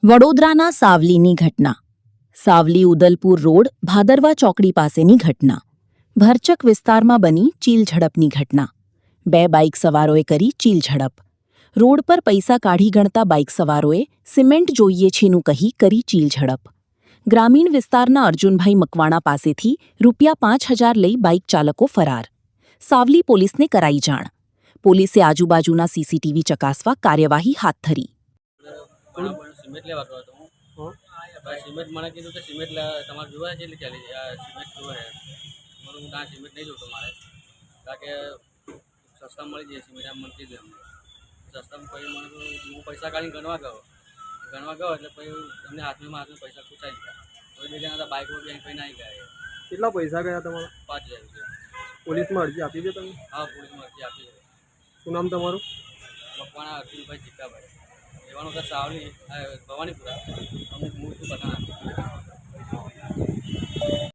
વડોદરાના સાવલીની ઘટના. સાવલી ઉદલપુર રોડ ભાદરવા ચોકડી પાસેની ઘટના. ભરચક વિસ્તારમાં બની ચીલઝડપની ઘટના. બે બાઇક સવારોએ કરી ચીલઝડપ. રોડ પર પૈસા કાઢી ગણતા બાઇક સવારોએ સિમેન્ટ જોઈએ છીનું કહી કરી ચીલઝડપ. ગ્રામીણ વિસ્તારના અર્જુનભાઈ મકવાણા પાસેથી ₹5,000 લઈ બાઇક ચાલકો ફરાર. સાવલી પોલીસને કરાઈ જાણ. પોલીસે આજુબાજુના સીસીટીવી ચકાસવા કાર્યવાહી હાથ ધરી. સિમેન્ટ લેવા ગયો હતો હું. સિમેન્ટ મને કીધું કે સિમેન્ટ તમારે જોવા છે એટલે ચાલી સિમેન્ટ જોવે છે. હું ત્યાં સિમેન્ટ નહીં જોતો મારે, કારણ કે સસ્તા મળી જાય સિમેન્ટ એમ મળતી જ અમને સસ્તામાં. પછી મને હું પૈસા કાઢીને ગણવા ગયો એટલે પછી એમને હાથમાં પૈસા ખૂચાઈ ગયા. કોઈ બે જણા બાઇક પર બેંક કરીને આવી ગયા. કેટલા પૈસા ગયા તમારા? 5,000 રૂપિયા. પોલીસમાં અરજી આપી છે તમે? હા, પોલીસમાં અરજી આપી છે. શું નામ તમારું? મકવાણા અર્જુનભાઈ જીકાભાઈ. રહેવાનું તો સાવલી ભવાનીપુરા. અમુક મૂળ શું પટાણા.